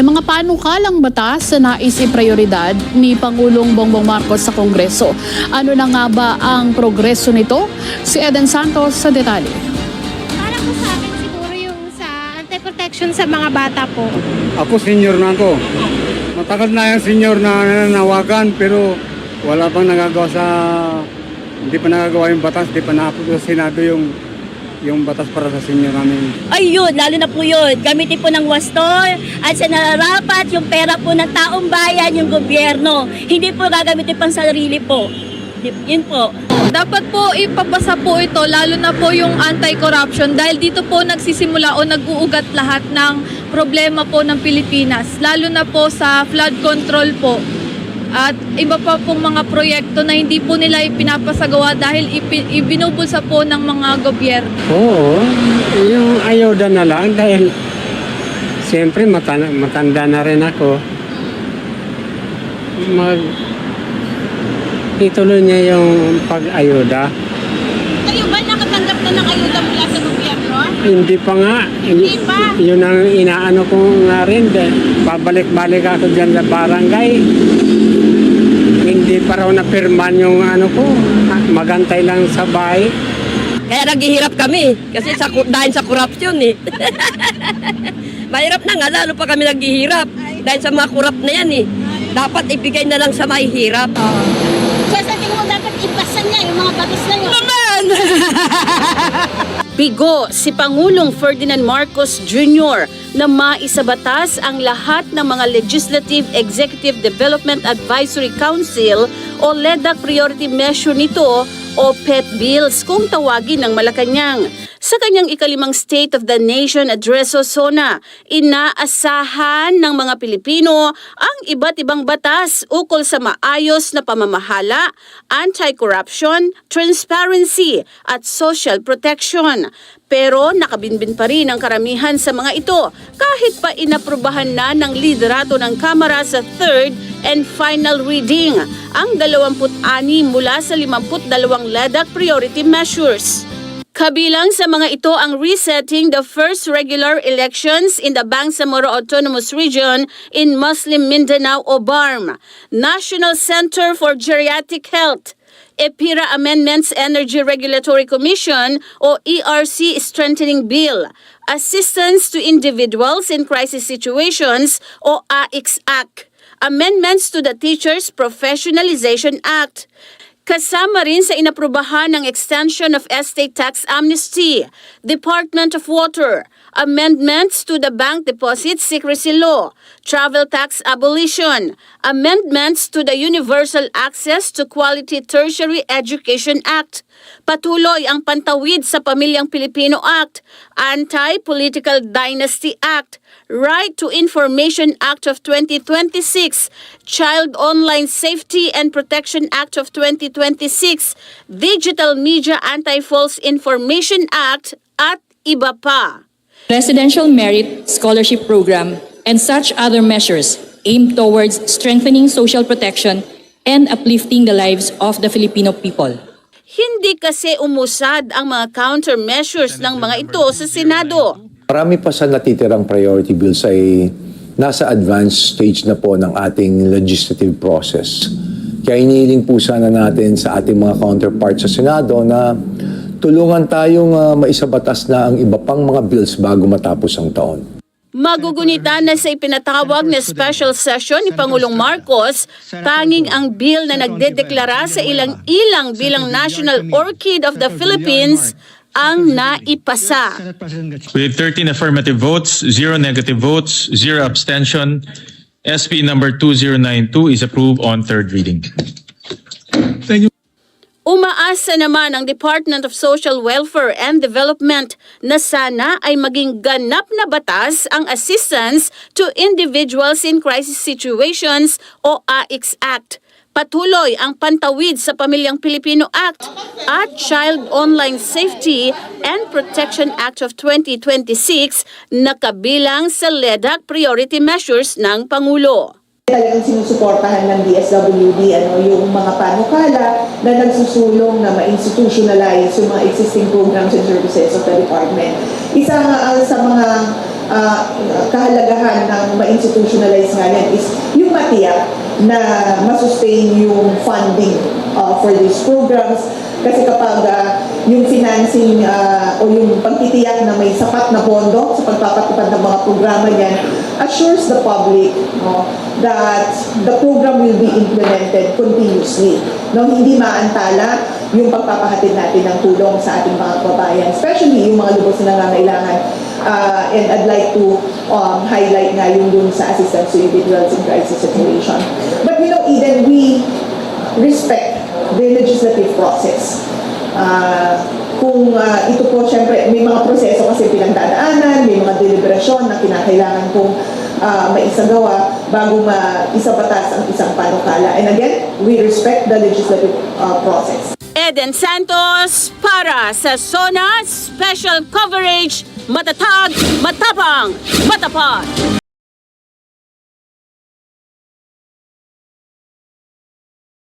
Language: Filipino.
May mga panukalang batas na nais iprioridad ni Pangulong Bongbong Marcos sa Kongreso. Ano na nga ba ang progreso nito? Si Eden Santos sa detalye. Para po sa akin siguro yung sa anti-protection sa mga bata po. Ako senior na ako. Matagal na yung senior na nananawagan pero wala pang nagagawa hindi pa nagagawa yung batas, hindi pa naapos sa Senado yung batas para sa senior namin. Ayun, lalo na po yun. Gamitin po ng wastor at sa nararapat yung pera po ng taong bayan, yung gobyerno. Hindi po gagamitin pang sarili po. Yun po. Dapat po ipapasa po ito, lalo na po yung anti-corruption dahil dito po nagsisimula o nag-uugat lahat ng problema po ng Pilipinas. Lalo na po sa flood control po. At iba pa pong mga proyekto na hindi po nila ipinapasagawa dahil ibinubulsa po ng mga gobyerno. Oo, yung ayuda na lang dahil siyempre matanda na rin ako. Ituloy niya yung pag-ayuda. Kayo ba nakatanggap na ng ayuda mula sa gobyerno? Hindi pa nga. Hindi pa? Yun ang inaano ko nga rin. Pabalik-balik ako dyan sa barangay. Hindi pa raw napirman yung ano ko. Magantay lang sa bahay. Kaya naghihirap kami kasi dahil sa corruption eh. Mahirap na nga, lalo pa kami naghihirap dahil sa mga corrupt na yan eh. Dapat ibigay na lang sa mahihirap. So sa tingin mo dapat ipasan niya yung mga batas na yun? Bigo si Pangulong Ferdinand Marcos Jr. na maisabatas ang lahat ng mga Legislative Executive Development Advisory Council o LEDAC priority measure nito o PET bills kung tawagin ng Malacanang. Sa kanyang ikalimang State of the Nation Address o SONA, inaasahan ng mga Pilipino ang iba't ibang batas ukol sa maayos na pamamahala, anti-corruption, transparency at social protection. Pero nakabinbin pa rin ang karamihan sa mga ito kahit pa inaprubahan na ng liderato ng Kamara sa third and final reading ang 26 mula sa 52 LEDAC priority measures. Kabilang sa mga ito ang resetting the first regular elections in the Bangsamoro Autonomous Region in Muslim Mindanao o BARM, National Center for Geriatric Health, EPIRA Amendments Energy Regulatory Commission o ERC Strengthening Bill, Assistance to Individuals in Crisis Situations o AICS-AC, Amendments to the Teachers Professionalization Act. Kasama rin sa inaprubahan ng extension of estate tax amnesty, Department of Water, amendments to the Bank Deposit Secrecy Law, travel tax abolition, amendments to the Universal Access to Quality Tertiary Education Act, patuloy ang Pantawid sa Pamilyang Pilipino Act, Anti-Political Dynasty Act, Right to Information Act of 2026, Child Online Safety and Protection Act of 2026, Digital Media Anti-False Information Act, at iba pa. Residential Merit Scholarship Program and such other measures aimed towards strengthening social protection and uplifting the lives of the Filipino people. Hindi kasi umusad ang mga countermeasures ng mga ito sa Senado. Marami pa sa natitirang priority bills ay nasa advanced stage na po ng ating legislative process. Kaya inihiling po sana natin sa ating mga counterparts sa Senado na tulungan tayong maisabatas na ang iba pang mga bills bago matapos ang taon. Magugunita na sa ipinatawag na special session ni Pangulong Marcos, tanging ang bill na nagdedeklara sa ilang-ilang bilang National Orchid of the Philippines ang naipasa. With 13 affirmative votes, 0 negative votes, 0 abstention, SP number 2092 is approved on third reading. Umaasa naman ang Department of Social Welfare and Development na sana ay maging ganap na batas ang Assistance to Individuals in Crisis Situations o AICS Act. Patuloy ang Pantawid sa Pamilyang Pilipino Act at Child Online Safety and Protection Act of 2026 na kabilang sa LEDAC priority measures ng Pangulo. Talagang sinusuportahan ng DSWD yung mga panukala na nagsusulong na ma-institutionalize yung mga existing programs and services of the department. Isa nga sa mga kahalagahan ng ma-institutionalize nga yan is yung matiyak na masustain yung funding for these programs. Kasi kapag yung financing o yung pagtitiyak na may sapat na pondo sa pagpapatupad ng mga programa yan assures the public that the program will be implemented continuously. Hindi maantala yung pagpapahatid natin ng tulong sa ating mga kababayan, especially yung mga lubos na nangangailangan. And I'd like to highlight nga yung dun sa assistance to individuals in crisis situation. But Eden, we respect the legislative process. Kung ito po, syempre, may mga proseso kasi pinagdadaanan, may mga deliberasyon na kinakailangan kong maisagawa bago maisabatas ang isang panukala. And again, we respect the legislative process. Eden Santos para sa SONA Special Coverage, matatag, matapang, matapat.